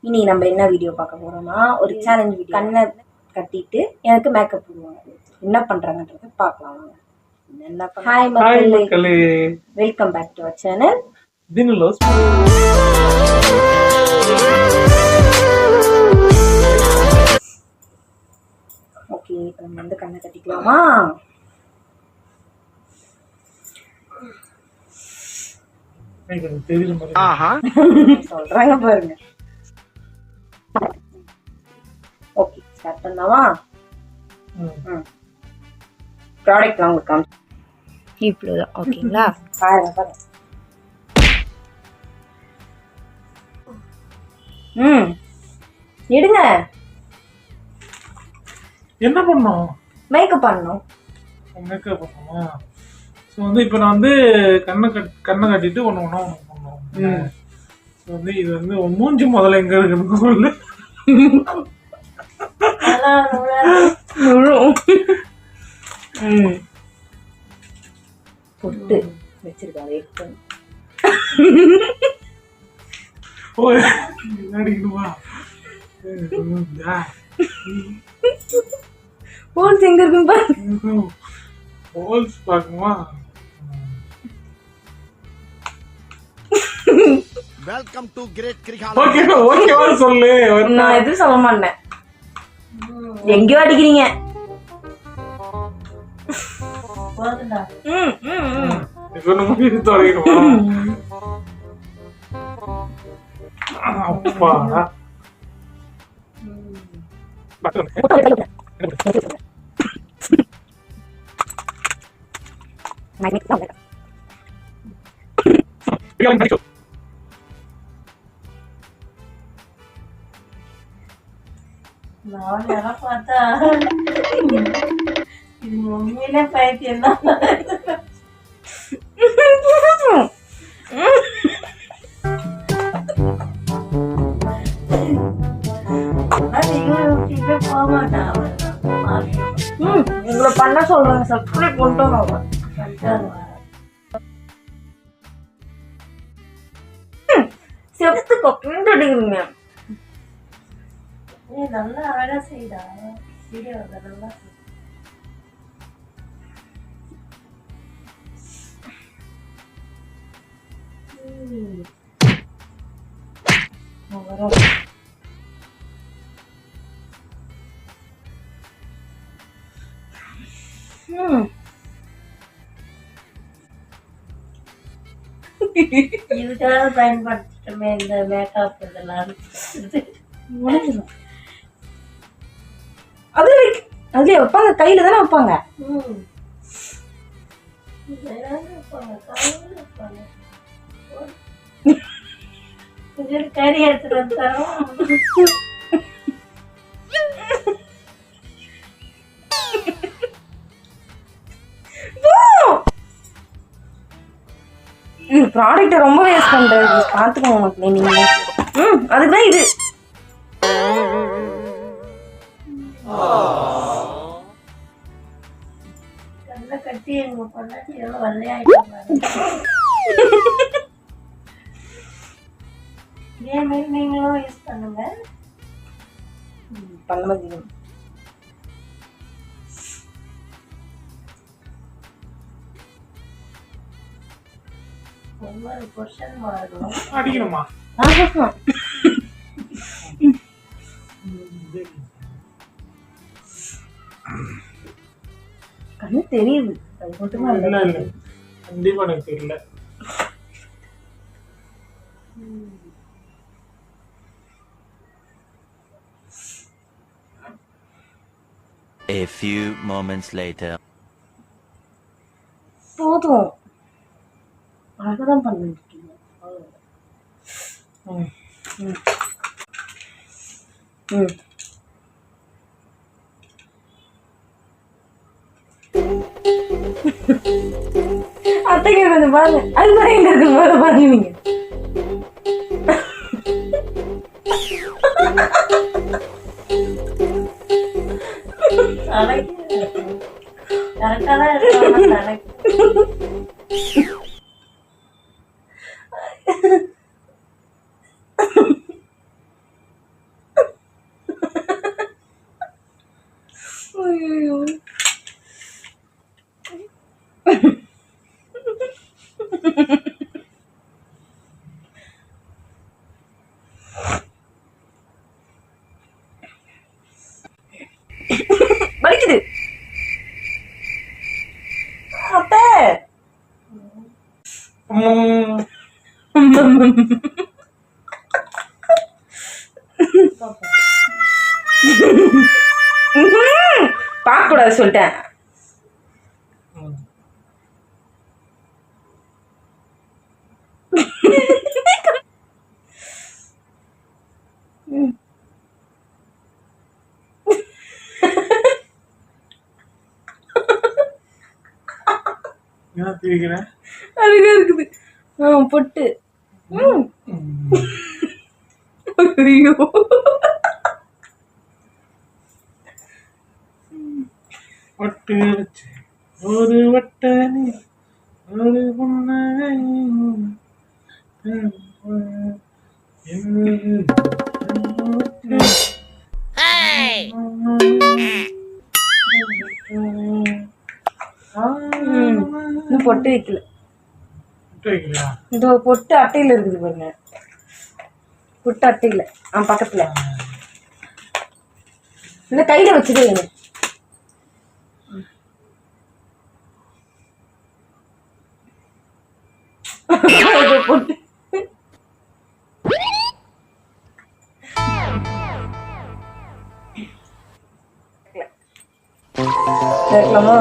இனி நம்ம என்ன வீடியோ பார்க்க போறோம்னா ஒரு சேலஞ்ச் வீடியோ. கண்ணை கட்டிட்டு எனக்கு மேக்கப் போடுவாங்க. என்ன பண்றாங்கன்றத பார்க்கலாம். ஹாய் மக்களே, welcome back to our channel Dinulos. Okay, இப்போ நம்ம வந்து கண்ணை கட்டிக்கலாமா? சொல்றாங்க பாருங்க. ஓகே, ஸ்டார்ட் பண்ணலாமா? ப்ராடக்ட்லாம் உங்களுக்கு காமிச்சு இவ்வளோதான். ஓகேங்களா? பாருங்க பாருங்க. எடுங்க. என்ன பண்ணோம்? மேக்கப் பண்ணணும். மேக்கப் பண்ணணுமா? ஸோ வந்து இப்போ நான் வந்து கண்ணை கட்டிட்டு ஒன்று பண்ணோம். ஸோ வந்து இது வந்து மூஞ்சி முதல்ல எங்கே இருக்குன்னு சொல்லு. பொட்டு வச்சிருக்காங்க. அடிக்கணுமா? ஹோல்ஸ் எங்க இருக்குன்னு பாருங்க. ஹோல்ஸ் பார்க்கணுமா? வெல்கம் டு கிரேட் கிரிகாலா. ஓகே ஓகேவா சொல்லு. நான் எதுவும் சொல்ல மாட்டேன். எங்கேயோ அடிக்கிறீங்க. இப்போ நம்ம இது தொடங்கணுமா? அப்பா நான் யாரை பார்த்தா இது உண்மையிலே பைத்தியம் தான். போக மாட்டான். உங்களை பண்ண சொல்றாங்க. சப்ஸ்கிரைப் பண்ணிட்டோம். செவத்து கொண்டு அடிக்கிறீங்க. நல்லா அழகா செய்தா வீடியோ நல்லா இதுக்காக பயன்படுத்திட்டோமே இந்த மேக்கப் இதெல்லாம். அதுல வைப்பாங்க, கையில தானே வைப்பாங்க. கறி எடுத்துட்டு வந்துட்டாரோ. ப்ராடக்ட் ரொம்ப வேஸ்ட் பண்றது. பாத்துக்கோங்க மக்களே நீங்க. அதுக்குதான் இது. கண்ணை கட்டி எங்க பொண்ணாட்டி எவ்வளவு வெள்ளையாயிட்டாங்க. இதே மாதிரி நீங்களும் யூஸ் பண்ணுங்க. பண்ண மாதிரி ஒவ்வொரு பொர்ஷன் மாறும். அடிக்கணுமா? கண்ணு தெரியுது. அது மட்டுமா இல்ல இல்ல, கண்டிப்பா எனக்கு தெரியல. A few moments later. போதும். அழகாதான் பண்ணிருக்கீங்க. அத்தைங்க கொஞ்சம் பாருங்க. அது மாதிரி எங்க இருக்கு பாருங்க நீங்க. கரெக்டா தான் இருக்கு. வலிக்குது அத்தை. பார்க்க கூடாது சொல்லிட்டேன். என்ன திரிக்கிறேன்? அழகா இருக்குது. பொட்டு. ஐயோ ஒட்டு வச்சு ஒரு வட்டனி ஒரு புன்னகை இன்னும் பொட்டு வைக்கல. வைக்கலையா? இந்த பொட்டு அட்டையில இருக்குது பாருங்க. பொட்டு அட்டையில பக்கத்துல இந்த கையில வச்சுக்கோங்க. பொட்டு கேட்கலாமா?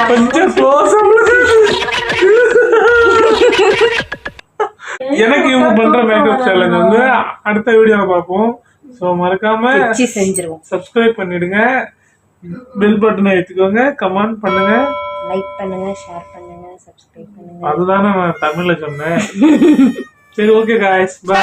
கொஞ்சம் எனக்கு இவங்க பண்ற மேக்கப் சேலஞ்ச் வந்து அடுத்த வீடியோல பார்ப்போம். ஸோ மறக்காம செஞ்சிருவோம். சப்ஸ்கிரைப் பண்ணிடுங்க, பெல் பட்டனை எடுத்துக்கோங்க, கமெண்ட் பண்ணுங்க, லைக் பண்ணுங்க, ஷேர் பண்ணுங்க, சப்ஸ்கிரைப் பண்ணுங்க. அதுதானே நான் தமிழ்ல சொன்னேன். சரி, ஓகே காய்ஸ், பை.